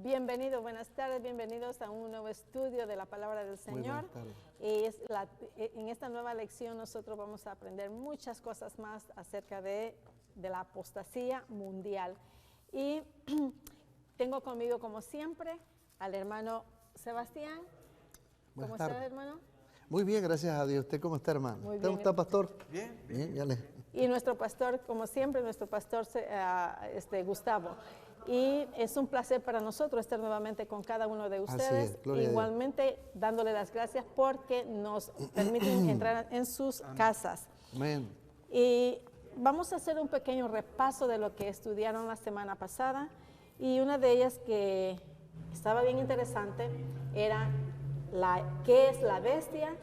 Bienvenidos, buenas tardes, bienvenidos a un nuevo estudio de la Palabra del Señor. En esta nueva lección nosotros vamos a aprender muchas cosas más acerca de la apostasía mundial. Y tengo conmigo, como siempre, al hermano Sebastián. ¿Cómo está, hermano? Muy bien, gracias a Dios. ¿Usted cómo está, hermano? Muy bien. ¿Cómo está, pastor? Bien. Y nuestro pastor, como siempre, nuestro pastor Gustavo. Y es un placer para nosotros estar nuevamente con cada uno de ustedes. Igualmente dándole las gracias porque nos permiten entrar en sus casas. Amén. Y vamos a hacer un pequeño repaso de lo que estudiaron la semana pasada. Y una de ellas que estaba bien interesante era qué es la bestia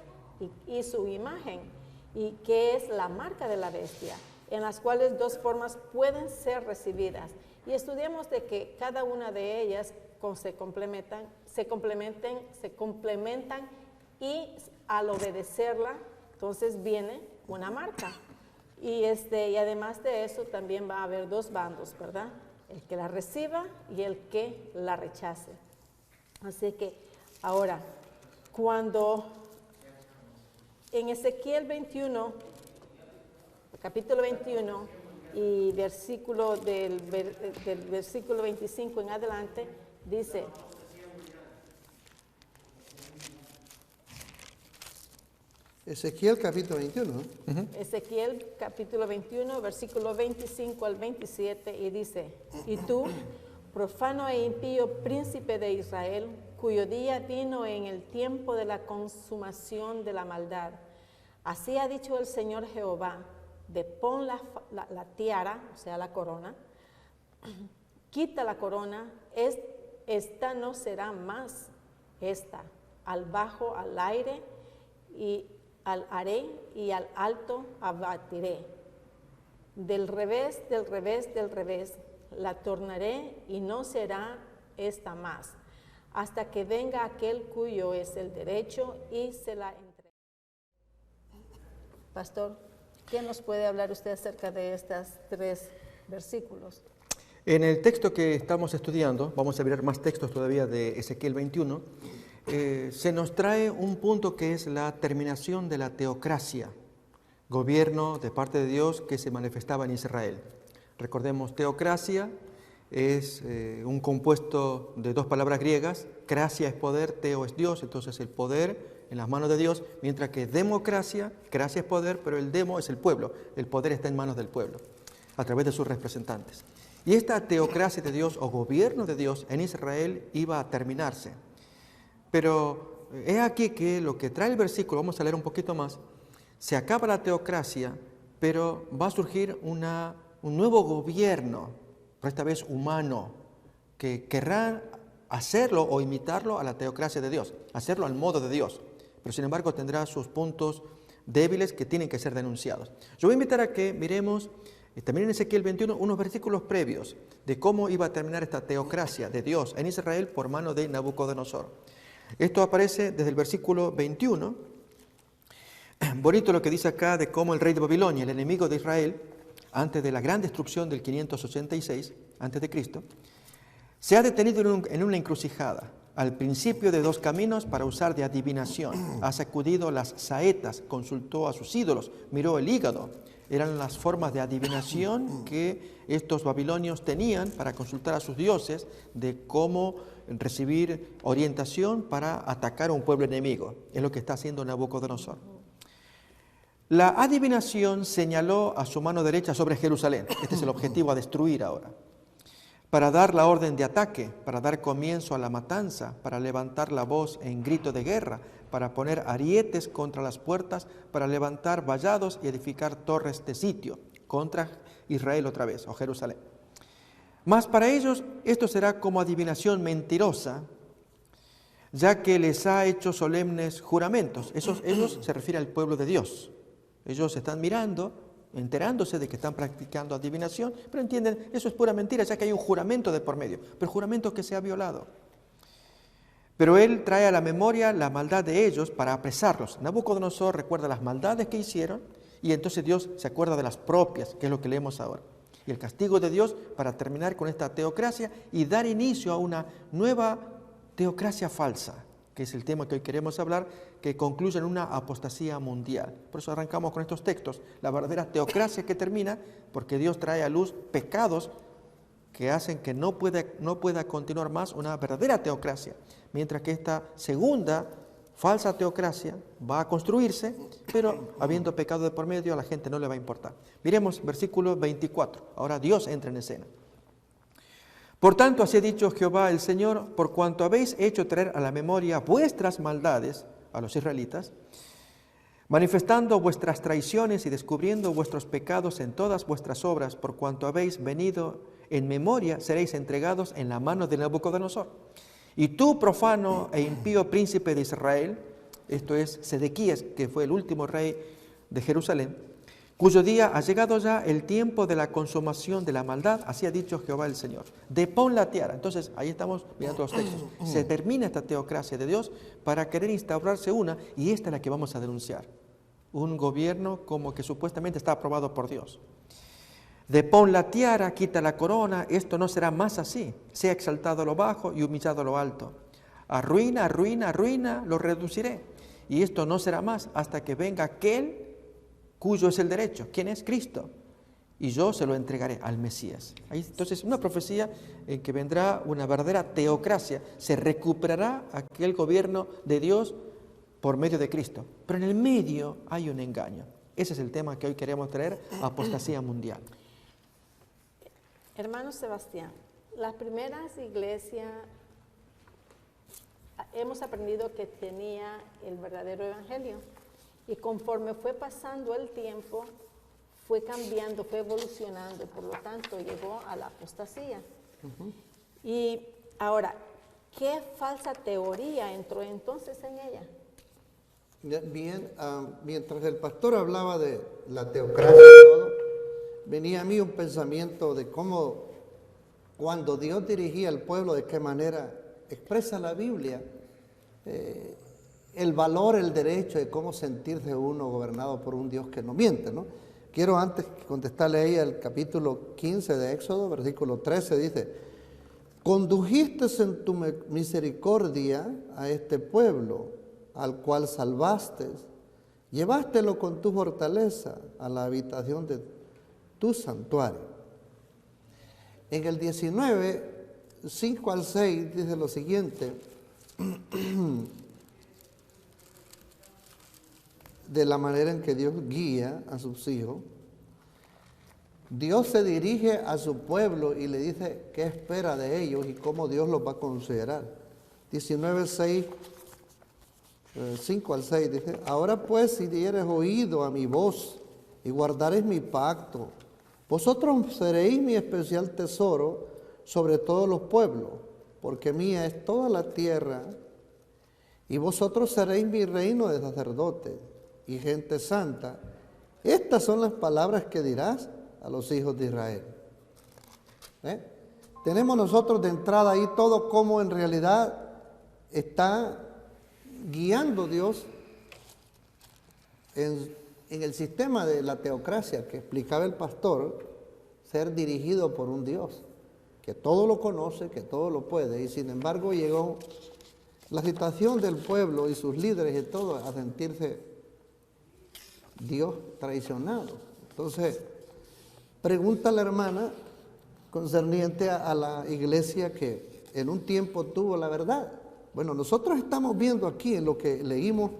y su imagen. Y qué es la marca de la bestia, en las cuales dos formas pueden ser recibidas. Y estudiamos de que cada una de ellas se complementan y al obedecerla, entonces viene una marca. Y además de eso también va a haber dos bandos, ¿verdad? El que la reciba y el que la rechace. Así que ahora, cuando en Ezequiel 21, capítulo 21, y del versículo 25 en adelante, dice: Ezequiel capítulo 21. Ezequiel capítulo 21, versículo 25 al 27, y dice: Y tú, profano e impío príncipe de Israel, cuyo día vino en el tiempo de la consumación de la maldad, así ha dicho el Señor Jehová: pon la tiara, o sea, la corona, quita la corona, esta no será más esta, al bajo, al aire, y al haré, y al alto abatiré. Del revés, la tornaré, y no será esta más, hasta que venga aquel cuyo es el derecho, y se la entregue. Pastor, ¿qué nos puede hablar usted acerca de estos tres versículos? En el texto que estamos estudiando, vamos a ver más textos todavía de Ezequiel 21, se nos trae un punto que es la terminación de la teocracia, gobierno de parte de Dios que se manifestaba en Israel. Recordemos, teocracia es un compuesto de dos palabras griegas: cracia es poder, teo es Dios, entonces el poder en las manos de Dios, mientras que democracia, cracia es poder, pero el demo es el pueblo, el poder está en manos del pueblo, a través de sus representantes. Y esta teocracia de Dios o gobierno de Dios en Israel iba a terminarse. Pero he aquí que lo que trae el versículo, vamos a leer un poquito más, se acaba la teocracia, pero va a surgir un nuevo gobierno, pero esta vez humano, que querrá hacerlo o imitarlo a la teocracia de Dios, hacerlo al modo de Dios, pero sin embargo tendrá sus puntos débiles que tienen que ser denunciados. Yo voy a invitar a que miremos también en Ezequiel 21 unos versículos previos de cómo iba a terminar esta teocracia de Dios en Israel por mano de Nabucodonosor. Esto aparece desde el versículo 21. Bonito lo que dice acá de cómo el rey de Babilonia, el enemigo de Israel, antes de la gran destrucción del 586 a.C., se ha detenido en una encrucijada, al principio de dos caminos para usar de adivinación. Ha sacudido las saetas, consultó a sus ídolos, miró el hígado. Eran las formas de adivinación que estos babilonios tenían para consultar a sus dioses de cómo recibir orientación para atacar a un pueblo enemigo. Es lo que está haciendo Nabucodonosor. La adivinación señaló a su mano derecha sobre Jerusalén. Este es el objetivo a destruir ahora. Para dar la orden de ataque, para dar comienzo a la matanza, para levantar la voz en grito de guerra, para poner arietes contra las puertas, para levantar vallados y edificar torres de sitio contra Israel otra vez, o Jerusalén. Mas para ellos esto será como adivinación mentirosa, ya que les ha hecho solemnes juramentos. Ellos se refiere al pueblo de Dios. Ellos están mirando, enterándose de que están practicando adivinación, pero entienden, eso es pura mentira, ya que hay un juramento de por medio, pero juramento que se ha violado. Pero él trae a la memoria la maldad de ellos para apresarlos. Nabucodonosor recuerda las maldades que hicieron y entonces Dios se acuerda de las propias, que es lo que leemos ahora. y el castigo de Dios para terminar con esta teocracia y dar inicio a una nueva teocracia falsa, que es el tema que hoy queremos hablar, que concluye en una apostasía mundial. Por eso arrancamos con estos textos, la verdadera teocracia que termina porque Dios trae a luz pecados que hacen que no pueda continuar más una verdadera teocracia, mientras que esta segunda falsa teocracia va a construirse, pero habiendo pecado de por medio a la gente no le va a importar. Miremos versículo 24, ahora Dios entra en escena. Por tanto, así ha dicho Jehová el Señor, por cuanto habéis hecho traer a la memoria vuestras maldades a los israelitas, manifestando vuestras traiciones y descubriendo vuestros pecados en todas vuestras obras, por cuanto habéis venido en memoria, seréis entregados en la mano de Nabucodonosor. Y tú, profano e impío príncipe de Israel, esto es Sedequías, que fue el último rey de Jerusalén, cuyo día ha llegado ya el tiempo de la consumación de la maldad, así ha dicho Jehová el Señor. Depón la tiara. Entonces, ahí estamos mirando los textos. Se termina esta teocracia de Dios para querer instaurarse una, y esta es la que vamos a denunciar. Un gobierno como que supuestamente está aprobado por Dios. Depón la tiara, quita la corona, esto no será más así. Sea exaltado lo bajo y humillado lo alto. Arruina, arruina, arruina, lo reduciré. Y esto no será más hasta que venga aquel cuyo es el derecho. ¿Quién es? Cristo. Y yo se lo entregaré al Mesías. Ahí, entonces, una profecía en que vendrá una verdadera teocracia. Se recuperará aquel gobierno de Dios por medio de Cristo. Pero en el medio hay un engaño. Ese es el tema que hoy queremos traer, apostasía mundial. Hermano Sebastián, las primeras iglesias hemos aprendido que tenía el verdadero evangelio y conforme fue pasando el tiempo, fue cambiando, fue evolucionando, por lo tanto llegó a la apostasía. Y ahora, ¿qué falsa teoría entró entonces en ella? Bien, mientras el pastor hablaba de la teocracia y todo, venía a mí un pensamiento de cómo cuando Dios dirigía al pueblo, de qué manera expresa la Biblia el valor, el derecho de cómo sentirse uno gobernado por un Dios que no miente, ¿no? Quiero antes contestarle a ella el capítulo 15 de Éxodo, versículo 13, dice: condujiste en tu misericordia a este pueblo, al cual salvaste, llevástelo con tu fortaleza a la habitación de tu santuario. En el 19, 5 al 6, dice lo siguiente, de la manera en que Dios guía a sus hijos. Dios se dirige a su pueblo y le dice qué espera de ellos y cómo Dios los va a considerar. 19, 6, 5 al 6 dice: ahora pues, si diereis oído a mi voz y guardaréis mi pacto, vosotros seréis mi especial tesoro sobre todos los pueblos, porque mía es toda la tierra, y vosotros seréis mi reino de sacerdotes y gente santa. Estas son las palabras que dirás a los hijos de Israel. Tenemos nosotros de entrada ahí todo como en realidad está guiando Dios en el sistema de la teocracia que explicaba el pastor, ser dirigido por un Dios que todo lo conoce, que todo lo puede, y sin embargo llegó la situación del pueblo y sus líderes y todo a sentirse Dios traicionado. Entonces, pregunta a la hermana concerniente a la iglesia que en un tiempo tuvo la verdad. Bueno, nosotros estamos viendo aquí en lo que leímos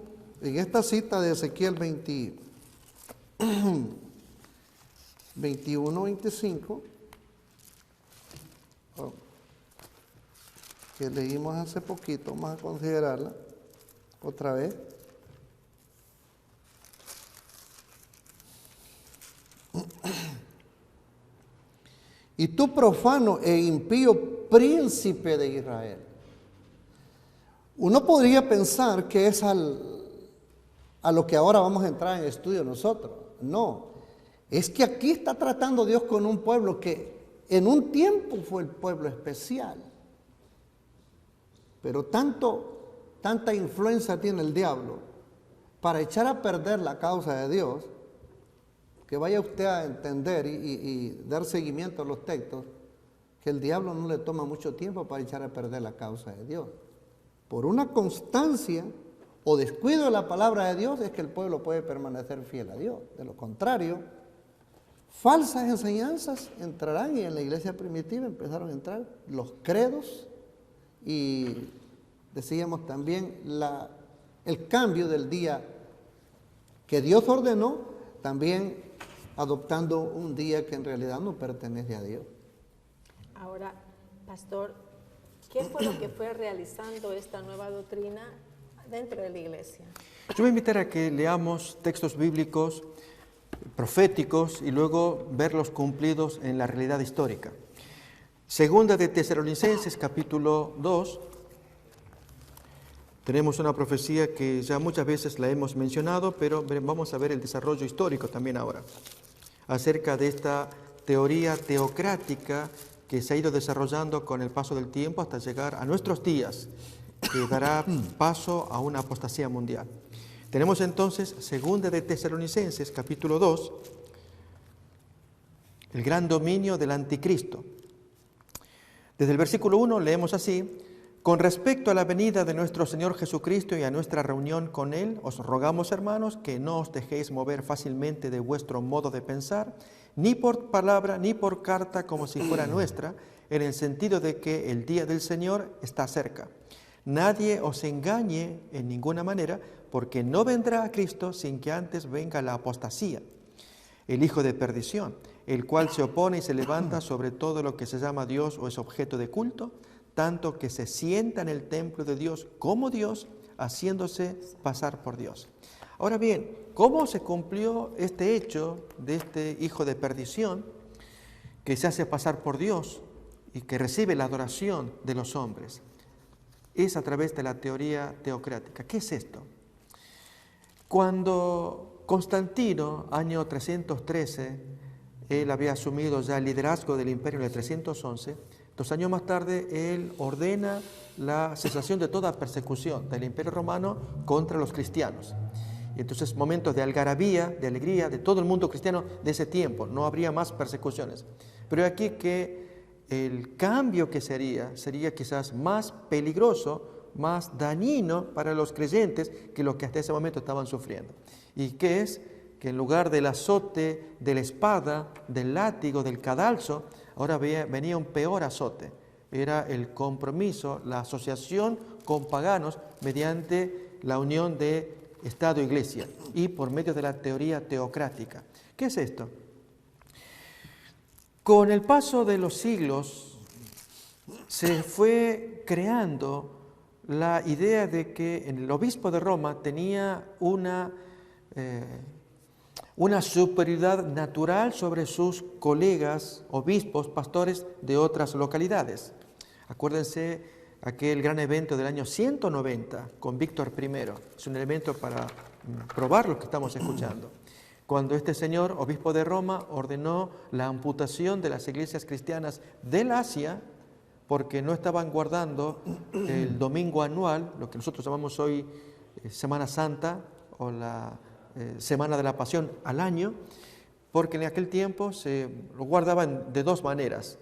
en esta cita de Ezequiel 21, 25, que leímos hace poquito, vamos a considerarla otra vez. Y tú, profano e impío príncipe de Israel. Uno podría pensar que es a lo que ahora vamos a entrar en estudio nosotros. No, es que aquí está tratando Dios con un pueblo que en un tiempo fue el pueblo especial. Pero tanta influencia tiene el diablo para echar a perder la causa de Dios, que vaya usted a entender y dar seguimiento a los textos, que el diablo no le toma mucho tiempo para echar a perder la causa de Dios. Por una constancia o descuido de la palabra de Dios es que el pueblo puede permanecer fiel a Dios. De lo contrario, falsas enseñanzas entrarán, y en la iglesia primitiva empezaron a entrar los credos y decíamos también el cambio del día que Dios ordenó, también adoptando un día que en realidad no pertenece a Dios. Ahora, pastor, ¿qué fue lo que fue realizando esta nueva doctrina dentro de la iglesia? Yo voy a invitar a que leamos textos bíblicos, proféticos, y luego verlos cumplidos en la realidad histórica. Segunda de Tesalonicenses, capítulo 2. Tenemos una profecía que ya muchas veces la hemos mencionado, pero vamos a ver el desarrollo histórico también ahora, acerca de esta teoría teocrática que se ha ido desarrollando con el paso del tiempo hasta llegar a nuestros días, que dará paso a una apostasía mundial. Tenemos entonces, segunda de Tesalonicenses, capítulo 2, el gran dominio del anticristo. Desde el versículo 1 leemos así: con respecto a la venida de nuestro Señor Jesucristo y a nuestra reunión con Él, os rogamos, hermanos, que no os dejéis mover fácilmente de vuestro modo de pensar, ni por palabra ni por carta como si fuera nuestra, en el sentido de que el día del Señor está cerca. Nadie os engañe en ninguna manera, porque no vendrá a Cristo sin que antes venga la apostasía, el hijo de perdición, el cual se opone y se levanta sobre todo lo que se llama Dios o es objeto de culto, tanto que se sienta en el templo de Dios como Dios, haciéndose pasar por Dios. Ahora bien, ¿cómo se cumplió este hecho de este hijo de perdición que se hace pasar por Dios y que recibe la adoración de los hombres? Es a través de la teoría teocrática. ¿Qué es esto? Cuando Constantino, año 313, él había asumido ya el liderazgo del imperio en el 311, 2 años más tarde, él ordena la cesación de toda persecución del Imperio Romano contra los cristianos. Y entonces, momentos de algarabía, de alegría, de todo el mundo cristiano de ese tiempo. No habría más persecuciones. Pero aquí que el cambio que sería quizás más peligroso, más dañino para los creyentes que lo que hasta ese momento estaban sufriendo. ¿Y qué es? Que en lugar del azote, de la espada, del látigo, del cadalso, ahora venía un peor azote. Era el compromiso, la asociación con paganos mediante la unión de Estado e Iglesia y por medio de la teoría teocrática. ¿Qué es esto? Con el paso de los siglos se fue creando la idea de que el obispo de Roma tenía una superioridad natural sobre sus colegas, obispos, pastores de otras localidades. Acuérdense aquel gran evento del año 190 con Víctor I. Es un elemento para probar lo que estamos escuchando. Cuando este señor, obispo de Roma, ordenó la amputación de las iglesias cristianas del Asia porque no estaban guardando el domingo anual, lo que nosotros llamamos hoy Semana Santa o la Semana de la Pasión al año, porque en aquel tiempo se lo guardaban de dos maneras,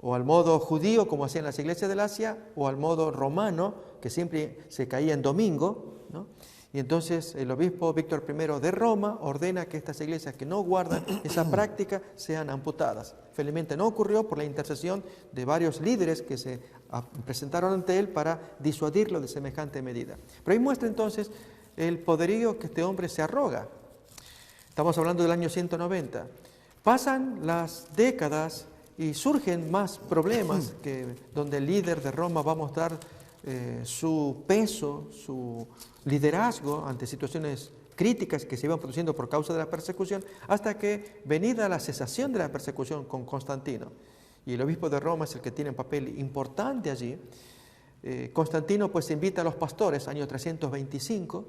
o al modo judío, como hacían las iglesias del Asia, o al modo romano, que siempre se caía en domingo, ¿no? Y entonces el obispo Víctor I de Roma ordena que estas iglesias que no guardan esa práctica sean amputadas. Felizmente no ocurrió por la intercesión de varios líderes que se presentaron ante él para disuadirlo de semejante medida. Pero ahí muestra entonces el poderío que este hombre se arroga. Estamos hablando del año 190. Pasan las décadas y surgen más problemas donde el líder de Roma va a mostrar su peso, su liderazgo ante situaciones críticas que se iban produciendo por causa de la persecución, hasta que, venida la cesación de la persecución con Constantino, y el obispo de Roma es el que tiene un papel importante allí, Constantino pues invita a los pastores, año 325,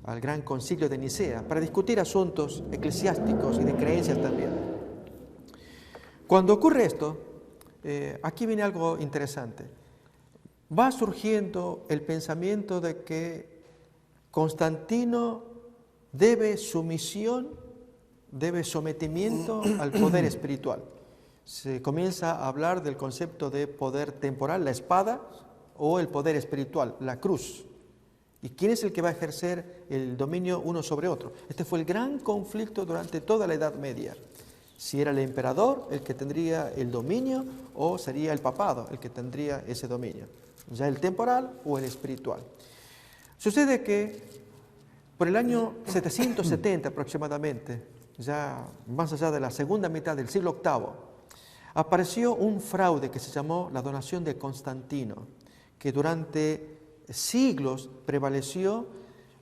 al gran concilio de Nicea, para discutir asuntos eclesiásticos y de creencias también. Cuando ocurre esto, aquí viene algo interesante. Va surgiendo el pensamiento de que Constantino debe sumisión debe sometimiento al poder espiritual. Se comienza a hablar del concepto de poder temporal, la espada, o el poder espiritual, la cruz. ¿Y quién es el que va a ejercer el dominio uno sobre otro? Este fue el gran conflicto durante toda la Edad Media. Si era el emperador el que tendría el dominio o sería el papado el que tendría ese dominio, ya el temporal o el espiritual. Sucede que por el año 770 aproximadamente, ya más allá de la segunda mitad del siglo VIII, apareció un fraude que se llamó la donación de Constantino, que durante siglos prevaleció.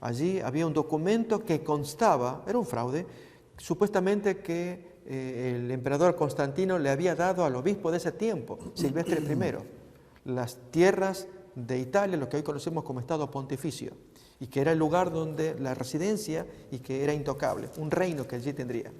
Allí había un documento que constaba, era un fraude, supuestamente que el emperador Constantino le había dado al obispo de ese tiempo, Silvestre I, las tierras de Italia, lo que hoy conocemos como Estado Pontificio, y que era el lugar donde la residencia y que era intocable, un reino que allí tendría.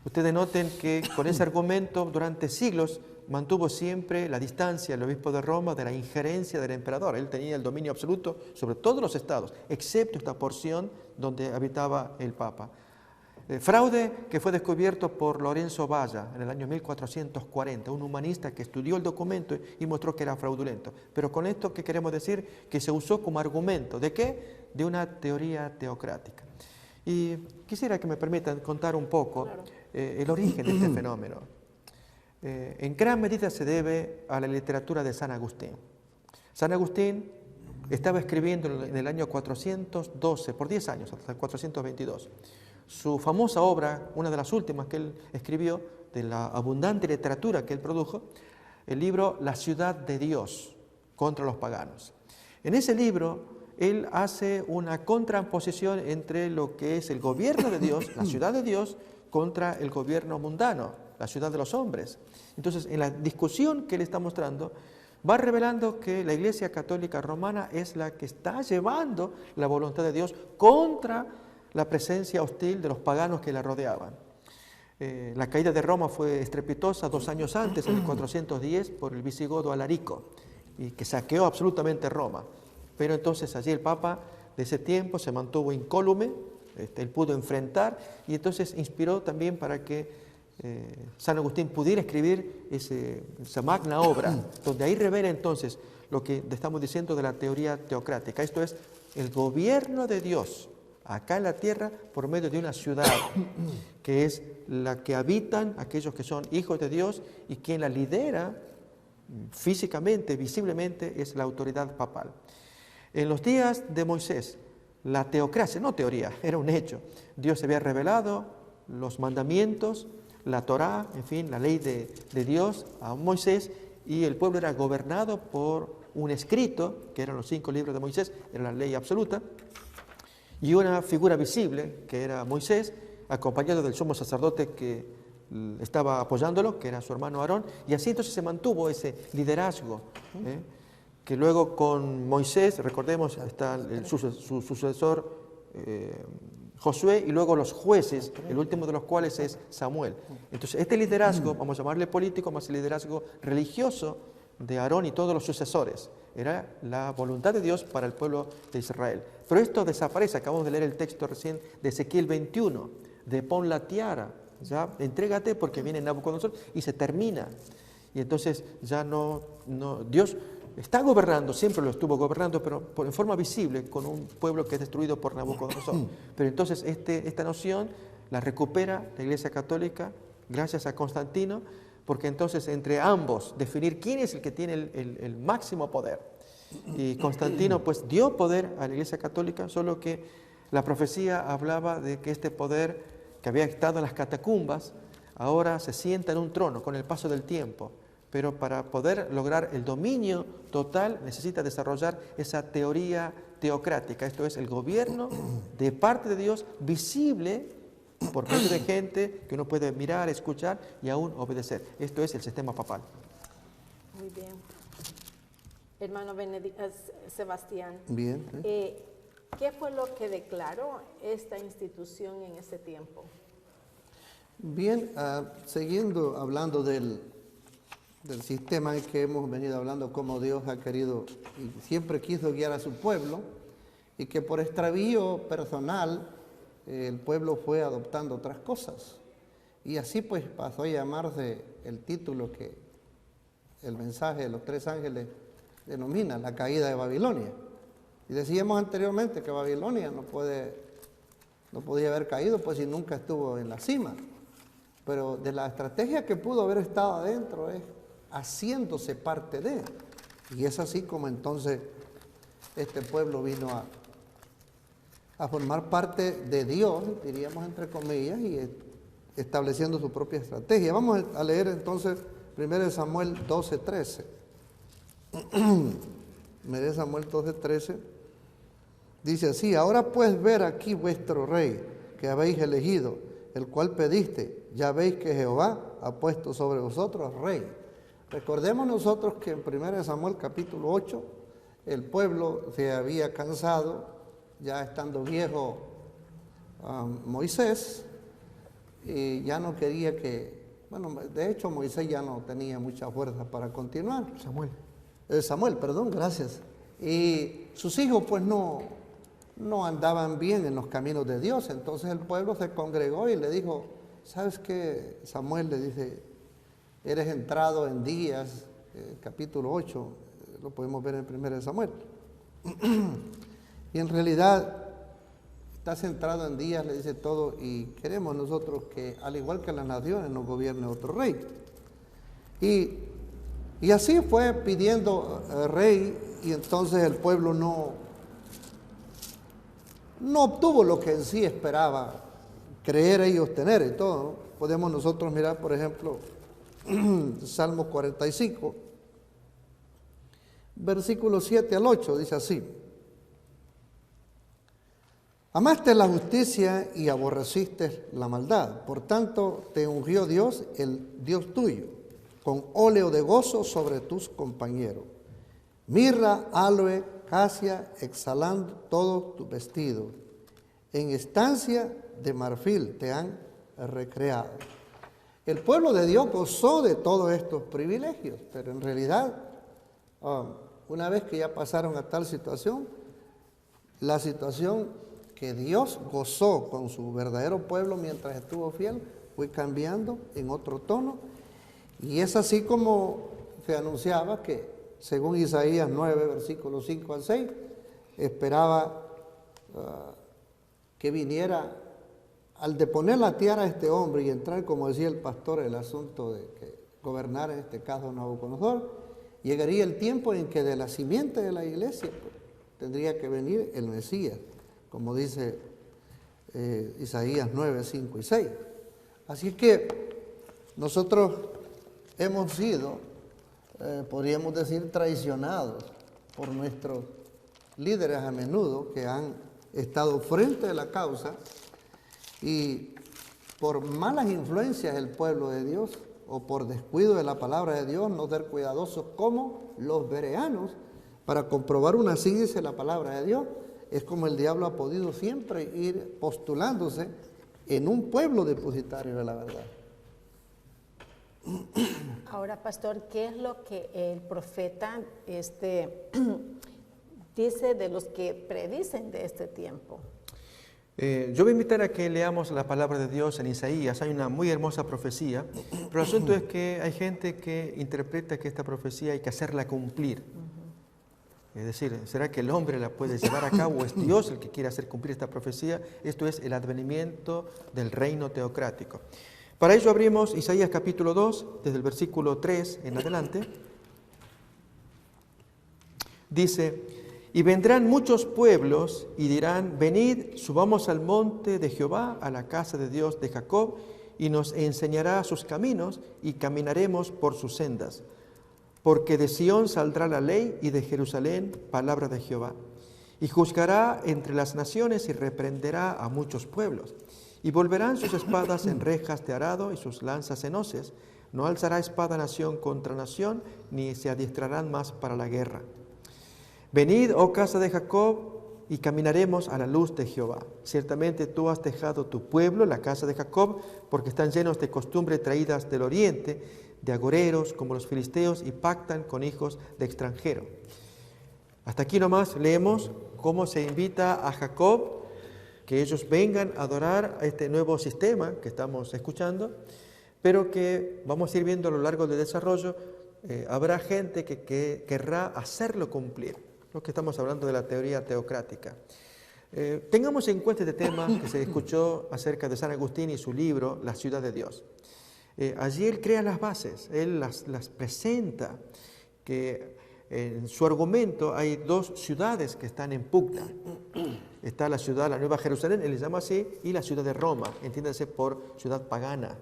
Ustedes noten que con ese argumento durante siglos mantuvo siempre la distancia el obispo de Roma de la injerencia del emperador. Él tenía el dominio absoluto sobre todos los estados, excepto esta porción donde habitaba el Papa. Fraude que fue descubierto por Lorenzo Valla en el año 1440, un humanista que estudió el documento y mostró que era fraudulento. Pero con esto, ¿qué queremos decir? Que se usó como argumento. ¿De qué? De una teoría teocrática. Y quisiera que me permitan contar un poco el origen de este fenómeno. En gran medida se debe a la literatura de San Agustín. San Agustín estaba escribiendo en el año 412, por 10 años, hasta el 422. Su famosa obra, una de las últimas que él escribió, de la abundante literatura que él produjo, el libro La ciudad de Dios contra los paganos. En ese libro, él hace una contraposición entre lo que es el gobierno de Dios, la ciudad de Dios, contra el gobierno mundano, la ciudad de los hombres. Entonces, en la discusión que él está mostrando, va revelando que la Iglesia Católica Romana es la que está llevando la voluntad de Dios contra la presencia hostil de los paganos que la rodeaban. La caída de Roma fue estrepitosa 2 años antes, en el 410, por el visigodo Alarico, y que saqueó absolutamente Roma. Pero entonces allí el Papa de ese tiempo se mantuvo incólume, él pudo enfrentar, y entonces inspiró también para que San Agustín pudiera escribir esa magna obra, donde ahí revela entonces lo que estamos diciendo de la teoría teocrática. Esto es el gobierno de Dios acá en la tierra por medio de una ciudad que es la que habitan aquellos que son hijos de Dios, y quien la lidera físicamente, visiblemente, es la autoridad papal. En los días de Moisés, la teocracia, no teoría, era un hecho. Dios se había revelado los mandamientos, la Torá, en fin, la ley de Dios a Moisés, y el pueblo era gobernado por un escrito, que eran los 5 libros de Moisés, era la ley absoluta, y una figura visible, que era Moisés, acompañado del sumo sacerdote que estaba apoyándolo, que era su hermano Aarón, y así entonces se mantuvo ese liderazgo, que luego con Moisés, recordemos, está su sucesor Josué, y luego los jueces, el último de los cuales es Samuel. Entonces este liderazgo, vamos a llamarle político, más el liderazgo religioso de Aarón y todos los sucesores, era la voluntad de Dios para el pueblo de Israel. Pero esto desaparece. Acabamos de leer el texto recién de Ezequiel 21, de pon la tiara, ya entrégate porque viene Nabucodonosor, y se termina. Y entonces ya no Dios está gobernando, siempre lo estuvo gobernando, pero en forma visible, con un pueblo que es destruido por Nabucodonosor. Pero entonces esta noción la recupera la Iglesia Católica gracias a Constantino, porque entonces entre ambos definir quién es el que tiene el máximo poder. Y Constantino pues dio poder a la Iglesia Católica, solo que la profecía hablaba de que este poder que había estado en las catacumbas ahora se sienta en un trono con el paso del tiempo. Pero para poder lograr el dominio total necesita desarrollar esa teoría teocrática, esto es el gobierno de parte de Dios visible por medio de gente que uno puede mirar, escuchar y aún obedecer. Esto es el sistema papal. Muy bien. Hermano Sebastián, Bien. ¿qué fue lo que declaró esta institución en ese tiempo? Bien, siguiendo hablando del sistema en que hemos venido hablando, cómo Dios ha querido y siempre quiso guiar a su pueblo, y que por extravío personal el pueblo fue adoptando otras cosas. Y así pues pasó a llamarse el título que el mensaje de los 3 ángeles denomina, la caída de Babilonia. Y decíamos anteriormente que Babilonia no podía haber caído, pues si nunca estuvo en la cima. Pero de la estrategia que pudo haber estado adentro es haciéndose parte de. Y es así como entonces este pueblo vino a formar parte de Dios, diríamos entre comillas, y estableciendo su propia estrategia. Vamos a leer entonces 1 Samuel 12:13. 1 Samuel 12:13 dice así: ahora pues ver aquí vuestro rey que habéis elegido, el cual pediste, ya veis que Jehová ha puesto sobre vosotros rey. Recordemos nosotros que en 1 Samuel capítulo 8 el pueblo se había cansado, ya estando viejo Moisés, y ya no quería de hecho Moisés ya no tenía mucha fuerza para continuar. Samuel, perdón, gracias. Y sus hijos pues no andaban bien en los caminos de Dios, entonces el pueblo se congregó y le dijo, ¿sabes qué? Samuel le dice, eres entrado en días, capítulo 8, lo podemos ver en 1 Samuel. Y en realidad estás entrado en días, le dice todo, y queremos nosotros que, al igual que las naciones, nos gobierne otro rey. Y así fue pidiendo rey, y entonces el pueblo no obtuvo lo que en sí esperaba creer ellos tener y todo, ¿no? Podemos nosotros mirar, por ejemplo, Salmo 45, versículos 7 al 8, dice así: amaste la justicia y aborreciste la maldad, por tanto te ungió Dios, el Dios tuyo, con óleo de gozo sobre tus compañeros. Mirra, aloe, casia, exhalando todos tus vestidos. En estancia de marfil te han recreado. El pueblo de Dios gozó de todos estos privilegios, pero en realidad, una vez que ya pasaron a tal situación, la situación que Dios gozó con su verdadero pueblo mientras estuvo fiel fue cambiando en otro tono. Y es así como se anunciaba que, según Isaías 9, versículos 5 al 6, esperaba que viniera, al deponer la tiara a este hombre y entrar, como decía el pastor, el asunto de que gobernara en este caso Nabucodonosor, llegaría el tiempo en que de la simiente de la iglesia pues, tendría que venir el Mesías, como dice Isaías 9, 5 y 6. Así que nosotros hemos sido, podríamos decir, traicionados por nuestros líderes a menudo que han estado frente a la causa, y por malas influencias del pueblo de Dios o por descuido de la palabra de Dios, no ser cuidadosos como los bereanos para comprobar una sí dice la palabra de Dios. Es como el diablo ha podido siempre ir postulándose en un pueblo depositario de la verdad. Ahora, pastor, ¿qué es lo que el profeta dice de los que predicen de este tiempo? Yo voy a invitar a que leamos la palabra de Dios en Isaías. Hay una muy hermosa profecía, pero el asunto es que hay gente que interpreta que esta profecía hay que hacerla cumplir. Es decir, ¿será que el hombre la puede llevar a cabo o es Dios el que quiere hacer cumplir esta profecía? Esto es el advenimiento del reino teocrático. Para ello abrimos Isaías capítulo 2, desde el versículo 3 en adelante. Dice: y vendrán muchos pueblos y dirán, venid, subamos al monte de Jehová, a la casa de Dios de Jacob, y nos enseñará sus caminos, y caminaremos por sus sendas. Porque de Sión saldrá la ley, y de Jerusalén palabra de Jehová. Y juzgará entre las naciones, y reprenderá a muchos pueblos. Y volverán sus espadas en rejas de arado, y sus lanzas en hoces. No alzará espada nación contra nación, ni se adiestrarán más para la guerra. Venid, oh casa de Jacob, y caminaremos a la luz de Jehová. Ciertamente tú has dejado tu pueblo, la casa de Jacob, porque están llenos de costumbres traídas del oriente, de agoreros como los filisteos, y pactan con hijos de extranjero. Hasta aquí nomás leemos cómo se invita a Jacob que ellos vengan a adorar a este nuevo sistema que estamos escuchando, pero que vamos a ir viendo a lo largo del desarrollo, habrá gente que querrá hacerlo cumplir, lo que estamos hablando de la teoría teocrática. Tengamos en cuenta este tema que se escuchó acerca de San Agustín y su libro, La ciudad de Dios. Allí él crea las bases, él las presenta, que en su argumento hay dos ciudades que están en pugna. Está la ciudad, la Nueva Jerusalén, él le llama así, y la ciudad de Roma, entiéndase por ciudad pagana.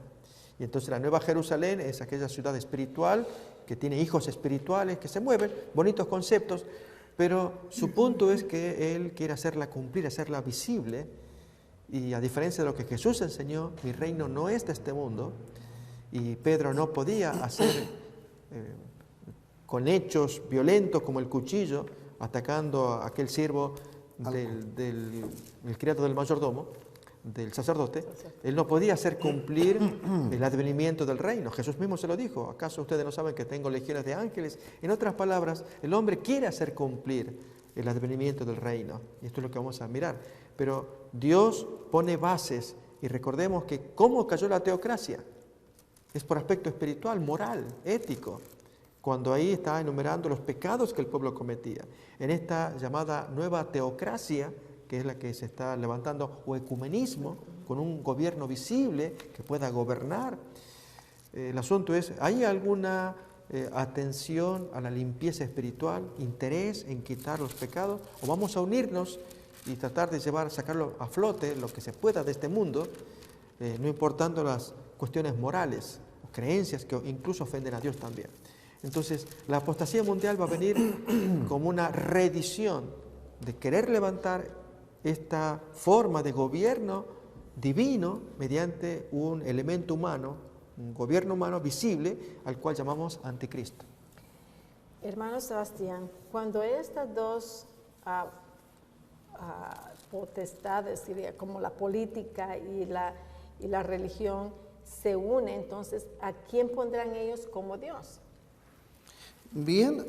Y entonces la Nueva Jerusalén es aquella ciudad espiritual que tiene hijos espirituales que se mueven, bonitos conceptos, pero su punto es que él quiere hacerla cumplir, hacerla visible, y a diferencia de lo que Jesús enseñó, mi reino no es de este mundo, y Pedro no podía hacer con hechos violentos como el cuchillo, atacando a aquel siervo el criado del mayordomo, del sacerdote. Él no podía hacer cumplir el advenimiento del reino. Jesús mismo se lo dijo: ¿acaso ustedes no saben que tengo legiones de ángeles? En otras palabras, el hombre quiere hacer cumplir el advenimiento del reino, y esto es lo que vamos a mirar. Pero Dios pone bases, y recordemos que cómo cayó la teocracia es por aspecto espiritual, moral, ético, cuando ahí está enumerando los pecados que el pueblo cometía. En esta llamada nueva teocracia, que es la que se está levantando, o ecumenismo, con un gobierno visible que pueda gobernar. El asunto es, ¿hay alguna atención a la limpieza espiritual, interés en quitar los pecados? ¿O vamos a unirnos y tratar de sacarlo a flote, lo que se pueda de este mundo, no importando las cuestiones morales o creencias que incluso ofenden a Dios también? Entonces, la apostasía mundial va a venir como una reedición de querer levantar esta forma de gobierno divino mediante un elemento humano, un gobierno humano visible, al cual llamamos anticristo. Hermano Sebastián, cuando estas dos potestades, diría, como la política y la religión, se unen, entonces, ¿a quién pondrán ellos como Dios? Bien,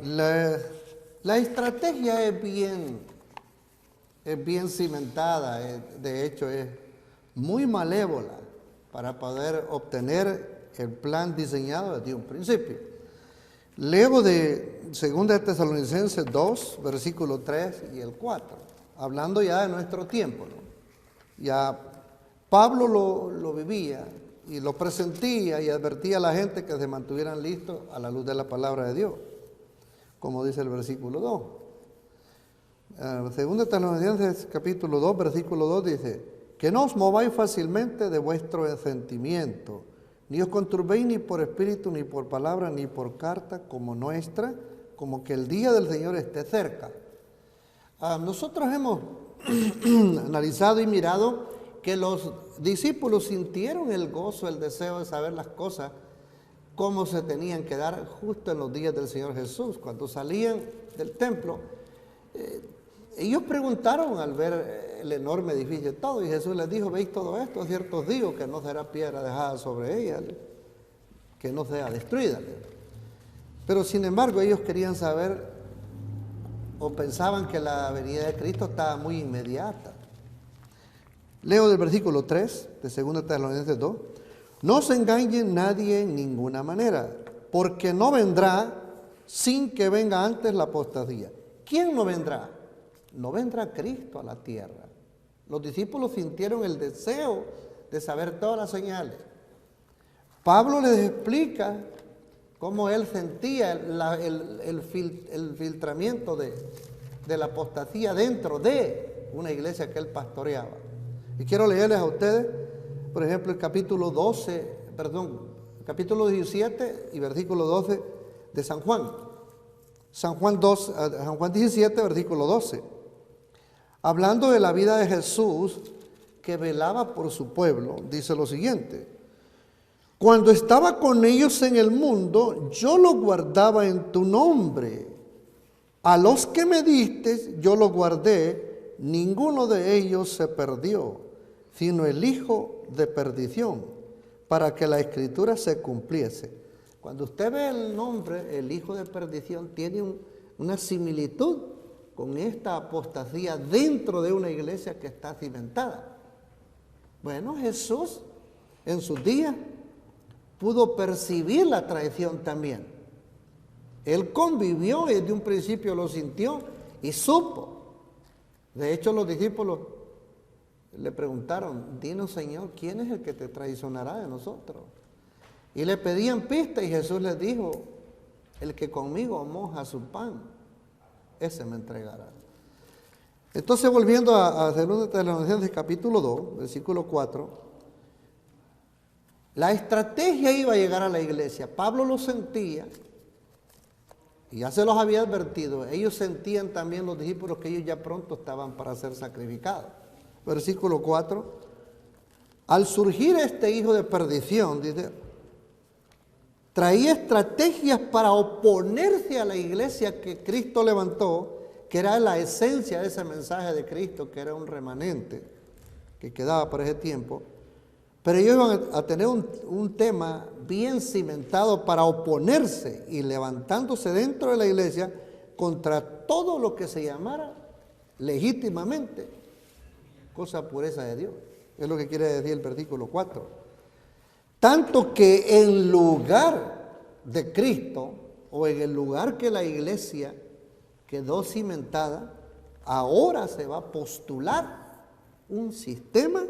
la estrategia es bien cimentada, de hecho es muy malévola para poder obtener el plan diseñado desde un principio. Leo de 2 Tesalonicenses 2, versículo 3 y el 4, hablando ya de nuestro tiempo, ¿no? Ya Pablo lo vivía y lo presentía y advertía a la gente que se mantuvieran listos a la luz de la palabra de Dios, como dice el versículo 2. 2 Tesalonicenses capítulo 2, versículo 2 dice: que no os mováis fácilmente de vuestro sentimiento, ni os conturbéis ni por espíritu, ni por palabra, ni por carta como nuestra, como que el día del Señor esté cerca. Nosotros hemos analizado y mirado que los discípulos sintieron el gozo, el deseo de saber las cosas, cómo se tenían que dar justo en los días del Señor Jesús. Cuando salían del templo, ellos preguntaron al ver el enorme edificio y todo, y Jesús les dijo: veis todo esto, cierto os digo que no será piedra dejada sobre ella, que no sea destruida. Pero sin embargo ellos querían saber, o pensaban que la venida de Cristo estaba muy inmediata. Leo del versículo 3 de 2 Tesalonicenses 2: no se engañe nadie en ninguna manera, porque no vendrá sin que venga antes la apostasía. ¿Quién no vendrá? No vendrá Cristo a la tierra. Los discípulos sintieron el deseo de saber todas las señales. Pablo les explica cómo él sentía el filtramiento de la apostasía dentro de una iglesia que él pastoreaba. Y quiero leerles a ustedes, por ejemplo, el capítulo 17 y versículo 12 de San Juan. San Juan 17, versículo 12. Hablando de la vida de Jesús, que velaba por su pueblo, dice lo siguiente: cuando estaba con ellos en el mundo, yo lo guardaba en tu nombre. A los que me diste, yo lo guardé, ninguno de ellos se perdió, sino el hijo de perdición, para que la escritura se cumpliese. Cuando usted ve el nombre, el hijo de perdición, tiene una similitud con esta apostasía dentro de una iglesia que está cimentada? Bueno, Jesús en sus días pudo percibir la traición también. Él convivió y desde un principio lo sintió y supo. De hecho, los discípulos le preguntaron, dinos Señor, ¿quién es el que te traicionará de nosotros? Y le pedían pistas y Jesús les dijo, el que conmigo moja su pan, ese me entregará. Entonces, volviendo a 2 Tesalonicenses capítulo 2, versículo 4, la estrategia iba a llegar a la iglesia. Pablo lo sentía y ya se los había advertido. Ellos sentían también, los discípulos, que ellos ya pronto estaban para ser sacrificados. Versículo 4, al surgir este hijo de perdición, dice, traía estrategias para oponerse a la iglesia que Cristo levantó, que era la esencia de ese mensaje de Cristo, que era un remanente que quedaba para ese tiempo. Pero ellos iban a tener un tema bien cimentado para oponerse y levantándose dentro de la iglesia contra todo lo que se llamara legítimamente cosa pureza de Dios. Es lo que quiere decir el versículo 4. Tanto que en lugar de Cristo, o en el lugar que la iglesia quedó cimentada, ahora se va a postular un sistema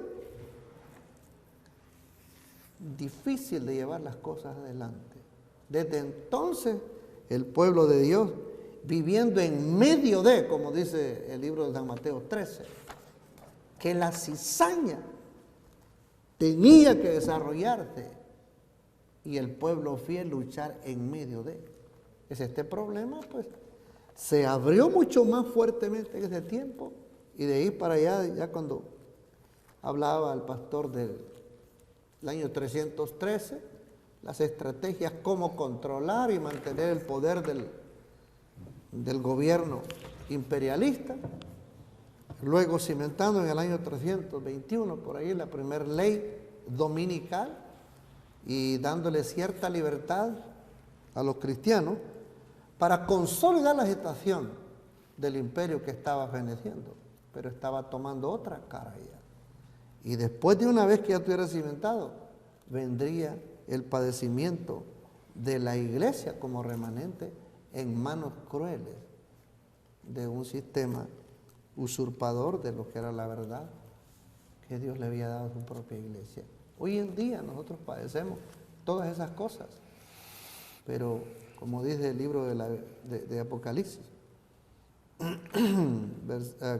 difícil de llevar las cosas adelante. Desde entonces, el pueblo de Dios, viviendo en medio de, como dice el libro de San Mateo 13, que la cizaña tenía que desarrollarse y el pueblo fiel luchar en medio de. Este problema, pues, se abrió mucho más fuertemente en ese tiempo, y de ahí para allá, ya cuando hablaba el pastor del año 313, las estrategias cómo controlar y mantener el poder del gobierno imperialista. Luego cimentando en el año 321, por ahí, la primera ley dominical y dándole cierta libertad a los cristianos para consolidar la agitación del imperio que estaba feneciendo, pero estaba tomando otra cara ya. Y después de una vez que ya estuviera cimentado, vendría el padecimiento de la iglesia como remanente en manos crueles de un sistema usurpador de lo que era la verdad que Dios le había dado a su propia iglesia. Hoy en día nosotros padecemos todas esas cosas, pero como dice el libro de Apocalipsis,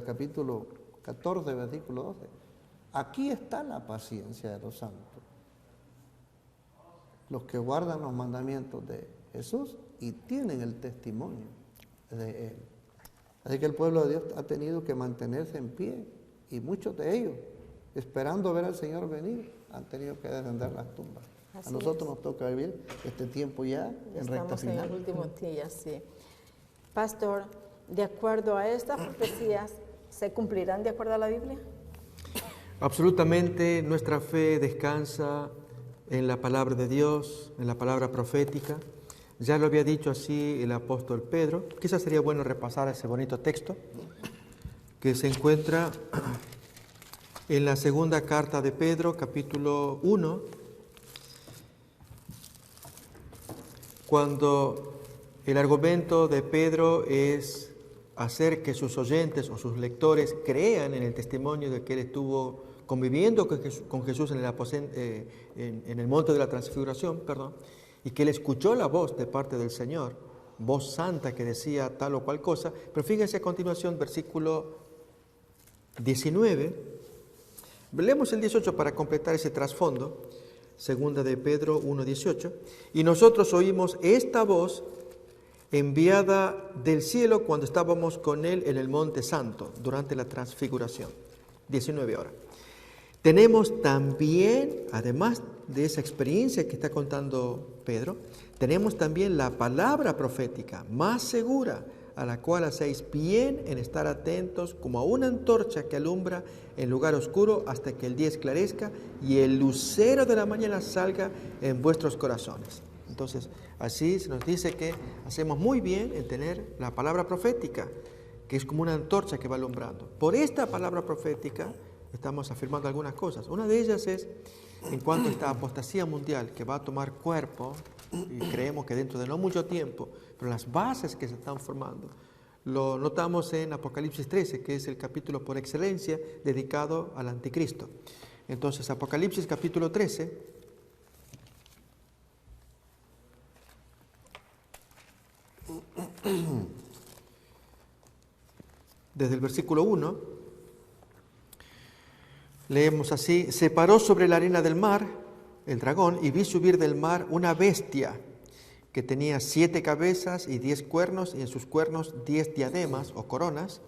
capítulo 14, versículo 12, aquí está la paciencia de los santos, los que guardan los mandamientos de Jesús y tienen el testimonio de Él. Así que el pueblo de Dios ha tenido que mantenerse en pie, y muchos de ellos, esperando ver al Señor venir, han tenido que descender las tumbas. Así a nosotros es. nos toca vivir este tiempo ya en recta Estamos en final. el último día, sí. Pastor, de acuerdo a estas profecías, ¿se cumplirán de acuerdo a la Biblia? Absolutamente, nuestra fe descansa en la palabra de Dios, en la palabra profética. Ya lo había dicho así el apóstol Pedro. Quizás sería bueno repasar ese bonito texto que se encuentra en la segunda carta de Pedro, capítulo 1, cuando el argumento de Pedro es hacer que sus oyentes o sus lectores crean en el testimonio de que él estuvo conviviendo con Jesús en el monte de la transfiguración, y que él escuchó la voz de parte del Señor, voz santa que decía tal o cual cosa. Pero fíjense a continuación, versículo 19. Leemos el 18 para completar ese trasfondo. Segunda de Pedro 1:18. Y nosotros oímos esta voz enviada del cielo cuando estábamos con él en el monte santo, durante la transfiguración. 19 horas. Tenemos también, además de esa experiencia que está contando Pedro, tenemos también la palabra profética más segura, a la cual hacéis bien en estar atentos como a una antorcha que alumbra en lugar oscuro hasta que el día esclarezca y el lucero de la mañana salga en vuestros corazones. Entonces, así se nos dice que hacemos muy bien en tener la palabra profética, que es como una antorcha que va alumbrando. Por esta palabra profética estamos afirmando algunas cosas. Una de ellas es en cuanto a esta apostasía mundial que va a tomar cuerpo, y creemos que dentro de no mucho tiempo, pero las bases que se están formando, lo notamos en Apocalipsis 13, que es el capítulo por excelencia dedicado al anticristo. Entonces, Apocalipsis capítulo 13, desde el versículo 1, leemos así: se paró sobre la arena del mar el dragón y vi subir del mar una bestia que tenía 7 cabezas y 10 cuernos, y en sus cuernos 10 diademas o coronas,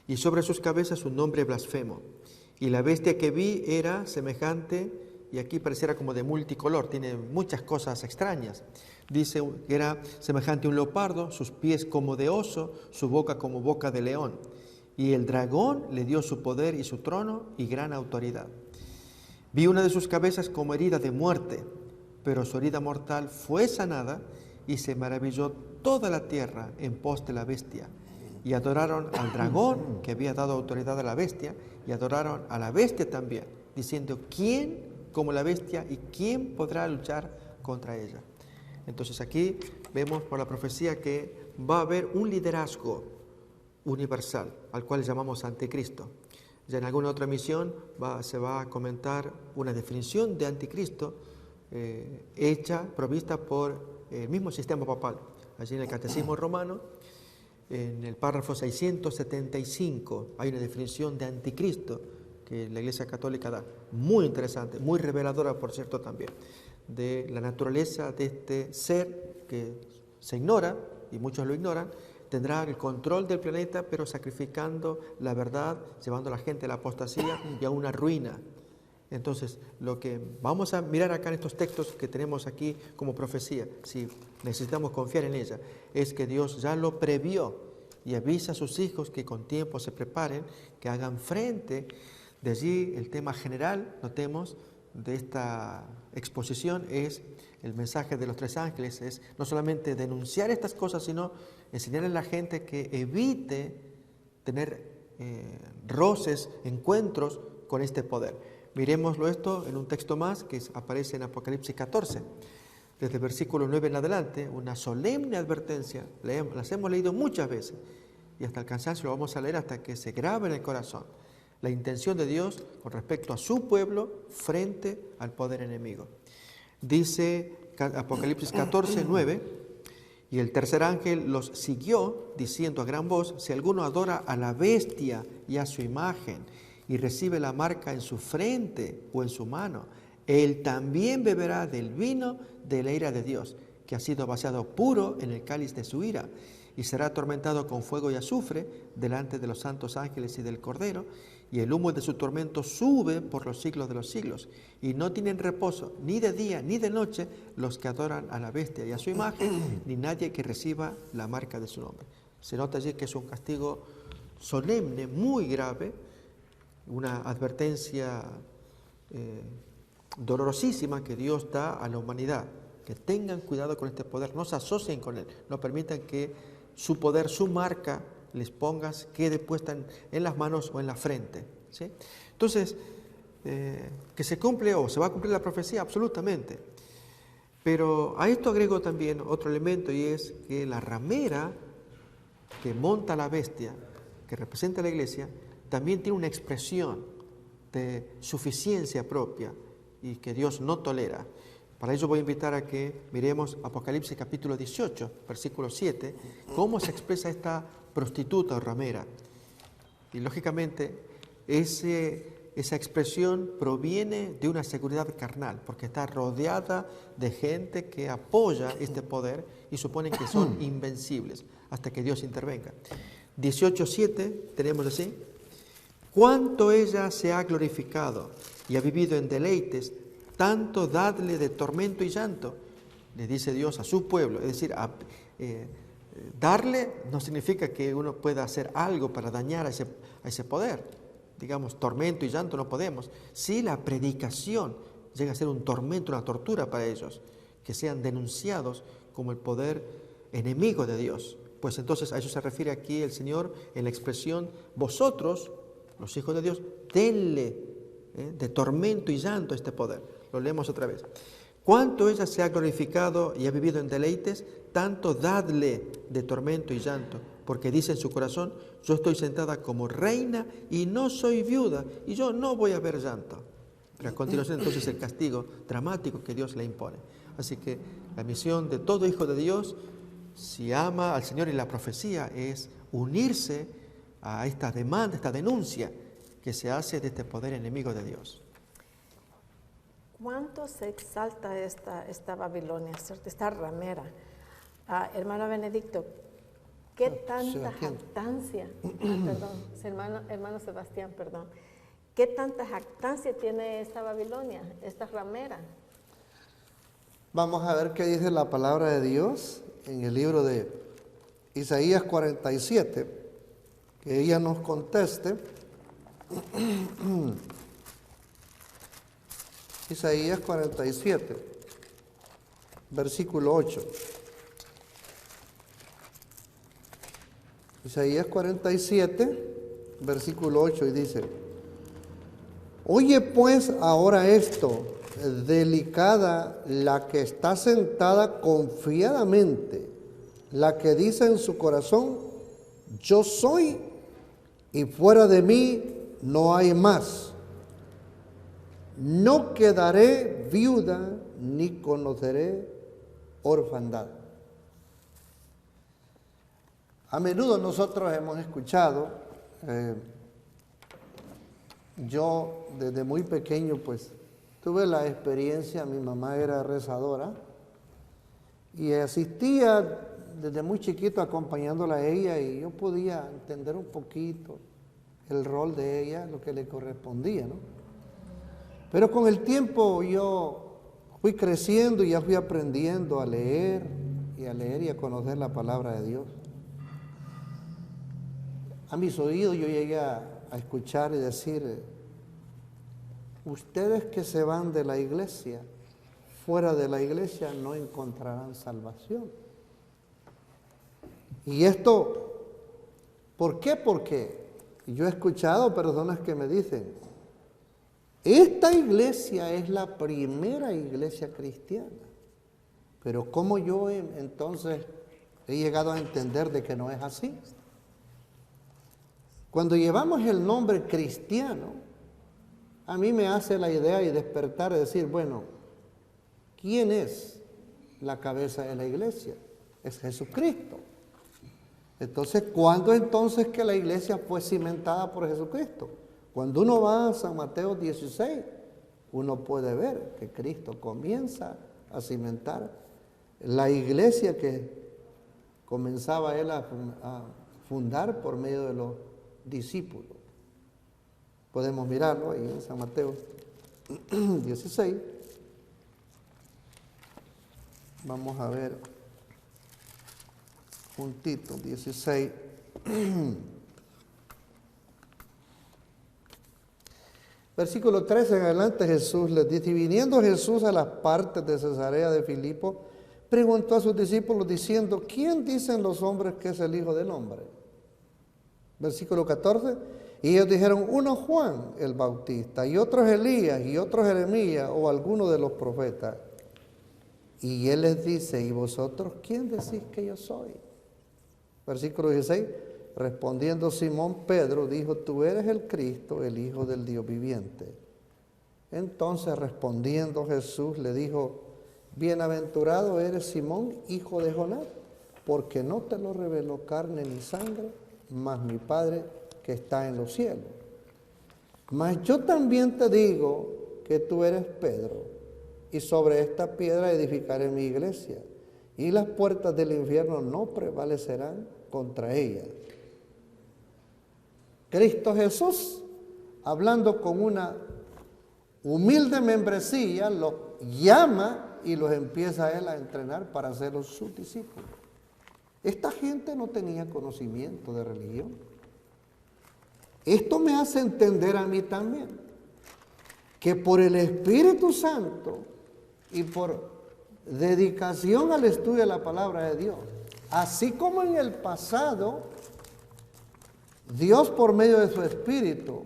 y sobre sus cabezas un nombre blasfemo. Y la bestia que vi era semejante, y aquí pareciera como de multicolor, tiene muchas cosas extrañas. Dice que era semejante a un leopardo, sus pies como de oso, su boca como boca de león. Y el dragón le dio su poder y su trono y gran autoridad. Vi una de sus cabezas como herida de muerte, pero su herida mortal fue sanada, y se maravilló toda la tierra en pos de la bestia. Y adoraron al dragón que había dado autoridad a la bestia, y adoraron a la bestia también, diciendo: ¿quién como la bestia y quién podrá luchar contra ella? Entonces aquí vemos por la profecía que va a haber un liderazgo universal, al cual llamamos anticristo. Ya en alguna otra misión se va a comentar una definición de anticristo provista por el mismo sistema papal. Allí en el Catecismo Romano, en el párrafo 675, hay una definición de anticristo que la Iglesia Católica da, muy interesante, muy reveladora, por cierto, también, de la naturaleza de este ser que se ignora, y muchos lo ignoran. Tendrá el control del planeta, pero sacrificando la verdad, llevando a la gente a la apostasía y a una ruina. Entonces, lo que vamos a mirar acá en estos textos que tenemos aquí como profecía, si necesitamos confiar en ella, es que Dios ya lo previó y avisa a sus hijos que con tiempo se preparen, que hagan frente. De allí el tema general, notemos, de esta exposición es el mensaje de los 3 ángeles, es no solamente denunciar estas cosas, sino enseñarle a la gente que evite tener roces, encuentros con este poder. Miremoslo esto en un texto más que aparece en Apocalipsis 14, desde el versículo 9 en adelante, una solemne advertencia. Las hemos leído muchas veces y hasta el cansancio lo vamos a leer hasta que se grabe en el corazón. La intención de Dios con respecto a su pueblo frente al poder enemigo. Dice Apocalipsis 14, 9, y el tercer ángel los siguió diciendo a gran voz: si alguno adora a la bestia y a su imagen y recibe la marca en su frente o en su mano, él también beberá del vino de la ira de Dios, que ha sido vaciado puro en el cáliz de su ira, y será atormentado con fuego y azufre delante de los santos ángeles y del Cordero, y el humo de su tormento sube por los siglos de los siglos, y no tienen reposo ni de día ni de noche los que adoran a la bestia y a su imagen, ni nadie que reciba la marca de su nombre. Se nota allí que es un castigo solemne, muy grave, una advertencia dolorosísima que Dios da a la humanidad, que tengan cuidado con este poder, no se asocien con él, no permitan que su poder, su marca, les pongas, quede puesta en las manos o en la frente, ¿sí? Entonces, que se cumple o se va a cumplir la profecía, absolutamente. Pero a esto agrego también otro elemento, y es que la ramera que monta la bestia, que representa a la iglesia, también tiene una expresión de suficiencia propia y que Dios no tolera. Para ello voy a invitar a que miremos Apocalipsis capítulo 18, versículo 7, cómo se expresa esta prostituta o ramera. Y lógicamente esa expresión proviene de una seguridad carnal, porque está rodeada de gente que apoya este poder y suponen que son invencibles hasta que Dios intervenga. 18:7 tenemos así: cuánto ella se ha glorificado y ha vivido en deleites, tanto dadle de tormento y llanto, le dice Dios a su pueblo. Es decir, darle no significa que uno pueda hacer algo para dañar a ese poder. Digamos, tormento y llanto no podemos. Si la predicación llega a ser un tormento, una tortura para ellos, que sean denunciados como el poder enemigo de Dios. Pues entonces a eso se refiere aquí el Señor en la expresión, vosotros, los hijos de Dios, denle de tormento y llanto este poder. Lo leemos otra vez. Cuanto ella se ha glorificado y ha vivido en deleites, tanto dadle de tormento y llanto, porque dice en su corazón, yo estoy sentada como reina y no soy viuda, y yo no voy a ver llanto. Pero a continuación entonces el castigo dramático que Dios le impone. Así que la misión de todo hijo de Dios, si ama al Señor y la profecía, es unirse a esta demanda, esta denuncia que se hace de este poder enemigo de Dios. ¿Cuánto se exalta esta Babilonia, ¿cierto? Esta ramera? Hermano Benedicto, ¿qué tanta jactancia, hermano Sebastián, perdón, qué tanta jactancia tiene esta Babilonia, esta ramera? Vamos a ver qué dice la palabra de Dios en el libro de Isaías 47, que ella nos conteste. Isaías 47, versículo 8. Isaías 47, versículo 8, y dice, oye pues ahora esto, delicada la que está sentada confiadamente, la que dice en su corazón, yo soy y fuera de mí no hay más. No quedaré viuda ni conoceré orfandad. A menudo nosotros hemos escuchado, yo desde muy pequeño pues tuve la experiencia, mi mamá era rezadora y asistía desde muy chiquito acompañándola a ella y yo podía entender un poquito el rol de ella, lo que le correspondía, ¿no? Pero con el tiempo yo fui creciendo y ya fui aprendiendo a leer y a conocer la palabra de Dios. A mis oídos yo llegué a escuchar y decir, ustedes que se van de la iglesia, fuera de la iglesia no encontrarán salvación. Y esto, ¿por qué? Porque yo he escuchado personas que me dicen, esta iglesia es la primera iglesia cristiana. Pero ¿cómo yo entonces he llegado a entender de que no es así? Cuando llevamos el nombre cristiano, a mí me hace la idea y despertar de decir, bueno, ¿quién es la cabeza de la iglesia? Es Jesucristo. Entonces, ¿cuándo entonces que la iglesia fue cimentada por Jesucristo? Cuando uno va a San Mateo 16, uno puede ver que Cristo comienza a cimentar la iglesia que comenzaba él a fundar por medio de los discípulos. Podemos mirarlo ahí en San Mateo 16. Vamos a ver juntito, 16. Versículo 13 en adelante Jesús les dice, y viniendo Jesús a las partes de Cesarea de Filipo, preguntó a sus discípulos diciendo, ¿quién dicen los hombres que es el Hijo del Hombre? Versículo 14, y ellos dijeron, uno Juan el Bautista, y otros Elías, y otros Jeremías, o alguno de los profetas. Y él les dice, ¿y vosotros quién decís que yo soy? Versículo 16, respondiendo Simón Pedro, dijo, tú eres el Cristo, el Hijo del Dios viviente. Entonces respondiendo Jesús le dijo, bienaventurado eres Simón, hijo de Jonás, porque no te lo reveló carne ni sangre, mas mi Padre que está en los cielos. Mas yo también te digo que tú eres Pedro, y sobre esta piedra edificaré mi iglesia, y las puertas del infierno no prevalecerán contra ella. Cristo Jesús, hablando con una humilde membresía, los llama y los empieza a él a entrenar para ser sus discípulos. Esta gente no tenía conocimiento de religión. Esto me hace entender a mí también que por el Espíritu Santo y por dedicación al estudio de la palabra de Dios, Así como en el pasado, Dios por medio de su Espíritu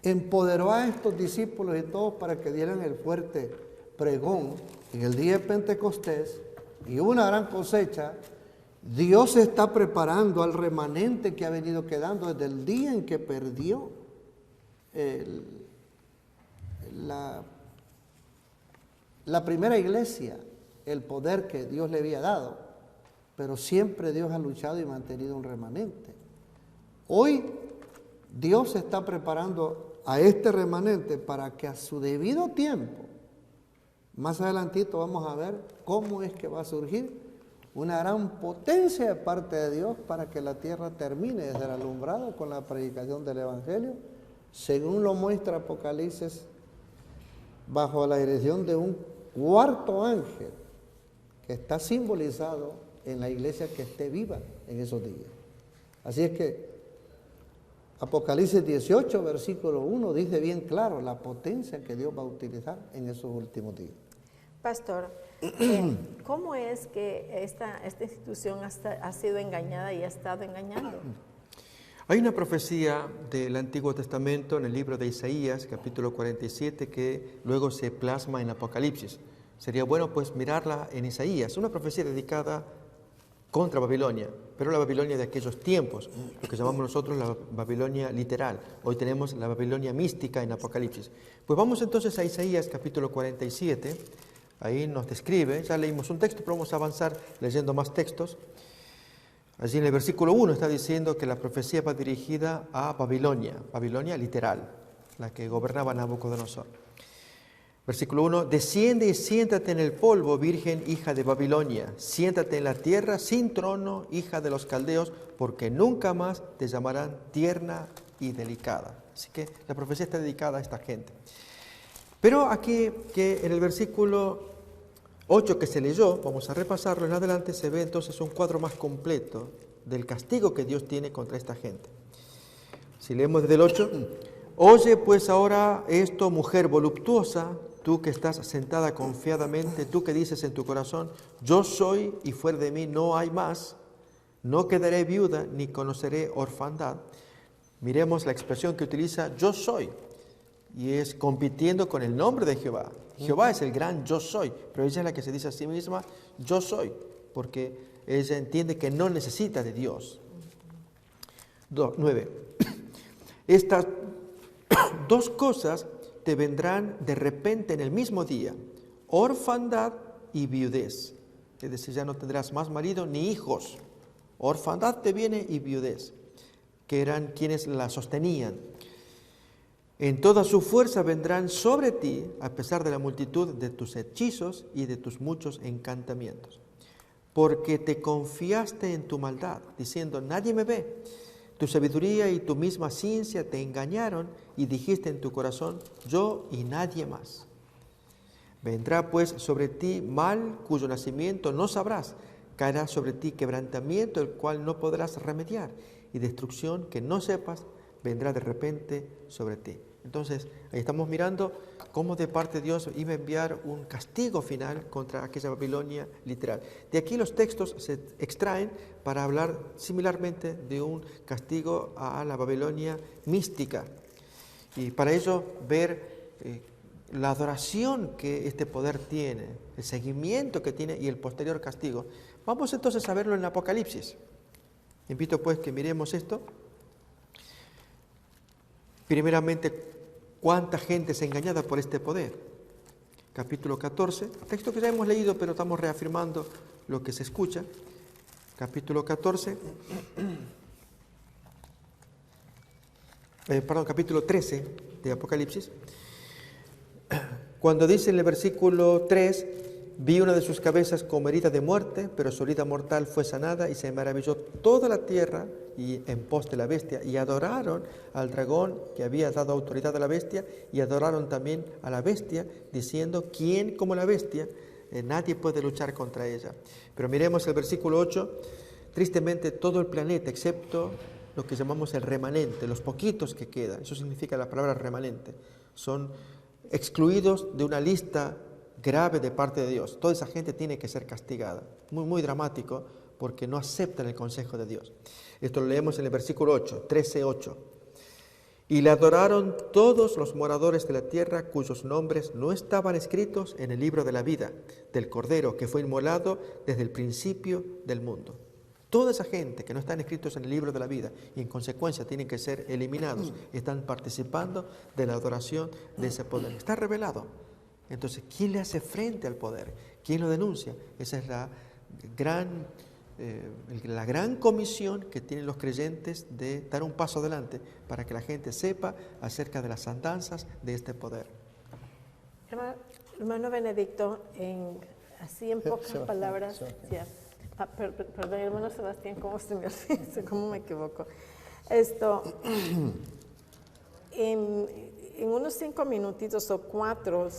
empoderó a estos discípulos y todos para que dieran el fuerte pregón en el día de Pentecostés y hubo una gran cosecha. Dios está preparando al remanente que ha venido quedando desde el día en que perdió la primera iglesia, el poder que Dios le había dado. Pero siempre Dios ha luchado y mantenido un remanente. Hoy Dios está preparando a este remanente para que a su debido tiempo, más adelantito vamos a ver cómo es que va a surgir una gran potencia de parte de Dios para que la tierra termine de ser alumbrada con la predicación del Evangelio, según lo muestra Apocalipsis, bajo la dirección de un cuarto ángel que está simbolizado en la iglesia que esté viva en esos días. Así es que Apocalipsis 18, versículo 1, dice bien claro la potencia que Dios va a utilizar en esos últimos días. Pastor, ¿cómo es que esta institución ha sido engañada y ha estado engañando? Hay una profecía del Antiguo Testamento en el libro de Isaías, capítulo 47, que luego se plasma en Apocalipsis. Sería bueno pues mirarla en Isaías, una profecía dedicada contra Babilonia, pero la Babilonia de aquellos tiempos, lo que llamamos nosotros la Babilonia literal. Hoy tenemos la Babilonia mística en Apocalipsis. Pues vamos entonces a Isaías capítulo 47, ahí nos describe, ya leímos un texto, pero vamos a avanzar leyendo más textos. Allí en el versículo 1 está diciendo que la profecía va dirigida a Babilonia, Babilonia literal, la que gobernaba Nabucodonosor. Versículo 1, desciende y siéntate en el polvo, virgen hija de Babilonia, siéntate en la tierra sin trono, hija de los caldeos, porque nunca más te llamarán tierna y delicada. Así que la profecía está dedicada a esta gente. Pero aquí, que en el versículo 8 que se leyó, vamos a repasarlo en adelante, se ve entonces un cuadro más completo del castigo que Dios tiene contra esta gente. Si leemos desde el 8, oye pues ahora esto, mujer voluptuosa, tú que estás sentada confiadamente, tú que dices en tu corazón, yo soy y fuera de mí no hay más, no quedaré viuda ni conoceré orfandad. Miremos la expresión que utiliza yo soy, y es compitiendo con el nombre de Jehová. Jehová es el gran yo soy, pero ella es la que se dice a sí misma yo soy, porque ella entiende que no necesita de Dios. 9. Estas dos cosas te vendrán de repente en el mismo día, orfandad y viudez. Es decir, ya no tendrás más marido ni hijos. Orfandad te viene y viudez, que eran quienes la sostenían. En toda su fuerza vendrán sobre ti, a pesar de la multitud de tus hechizos y de tus muchos encantamientos. Porque te confiaste en tu maldad, diciendo, nadie me ve. Tu sabiduría y tu misma ciencia te engañaron y dijiste en tu corazón, yo y nadie más. Vendrá pues sobre ti mal cuyo nacimiento no sabrás, caerá sobre ti quebrantamiento el cual no podrás remediar y destrucción que no sepas vendrá de repente sobre ti. Entonces, ahí estamos mirando cómo de parte de Dios iba a enviar un castigo final contra aquella Babilonia literal. De aquí los textos se extraen para hablar similarmente de un castigo a la Babilonia mística. Y para ello ver la adoración que este poder tiene, el seguimiento que tiene y el posterior castigo. Vamos entonces a verlo en Apocalipsis. Invito pues que miremos esto. Primeramente, ¿cuánta gente es engañada por este poder? Capítulo 14, texto que ya hemos leído, pero estamos reafirmando lo que se escucha. Capítulo 14, capítulo 13 de Apocalipsis. Cuando dice en el versículo 3, vi una de sus cabezas como herida de muerte, pero su herida mortal fue sanada y se maravilló toda la tierra y en pos de la bestia, y adoraron al dragón que había dado autoridad a la bestia, y adoraron también a la bestia, diciendo, ¿quién como la bestia? Nadie puede luchar contra ella. Pero miremos el versículo 8, tristemente todo el planeta, excepto lo que llamamos el remanente, los poquitos que quedan, eso significa la palabra remanente, son excluidos de una lista grave de parte de Dios. Toda esa gente tiene que ser castigada. Muy, muy dramático, porque no aceptan el consejo de Dios. Esto lo leemos en el versículo 8, 13:8. Y le adoraron todos los moradores de la tierra cuyos nombres no estaban escritos en el libro de la vida del Cordero que fue inmolado desde el principio del mundo. Toda esa gente que no están escritos en el libro de la vida y en consecuencia tienen que ser eliminados, están participando de la adoración de ese poder. Está revelado. Entonces, ¿quién le hace frente al poder? ¿Quién lo denuncia? Esa es la gran comisión que tienen los creyentes de dar un paso adelante para que la gente sepa acerca de las andanzas de este poder. Hermano Benedicto, así en pocas Sebastián, palabras, Sebastián. perdón, hermano Sebastián, ¿cómo me equivoco? En unos 5 minutitos o 4,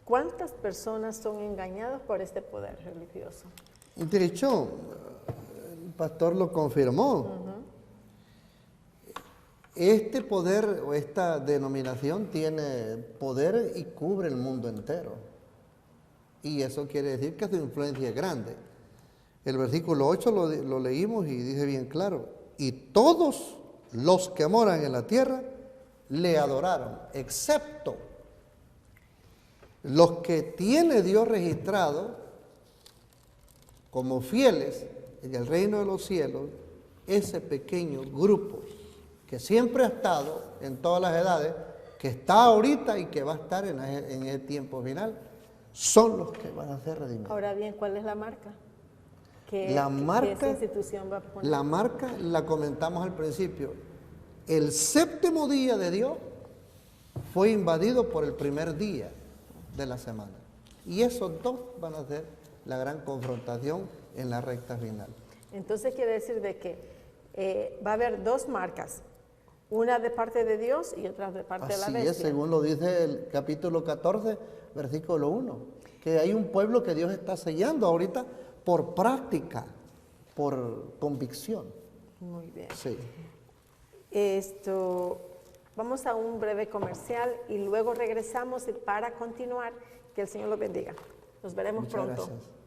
¿cuántas personas son engañadas por este poder religioso? De hecho, el pastor lo confirmó. Este poder o esta denominación tiene poder y cubre el mundo entero. Y eso quiere decir que su influencia es grande. El versículo 8 lo leímos y dice bien claro, y todos los que moran en la tierra le adoraron, excepto los que tiene Dios registrado como fieles en el reino de los cielos, ese pequeño grupo que siempre ha estado en todas las edades, que está ahorita y que va a estar en el tiempo final, son los que van a ser redimidos. Ahora bien, ¿cuál es la marca? ¿Qué esa institución va a poner? La marca la comentamos al principio. El séptimo día de Dios fue invadido por el primer día de la semana. Y esos dos van a ser la gran confrontación en la recta final. Entonces quiere decir de que va a haber 2 marcas, una de parte de Dios y otra de parte de la bestia. Así es, según lo dice el capítulo 14, versículo 1, que hay un pueblo que Dios está sellando ahorita por práctica, por convicción. Muy bien. Sí. Vamos a un breve comercial y luego regresamos para continuar. Que el Señor los bendiga. Nos veremos Muchas pronto. gracias.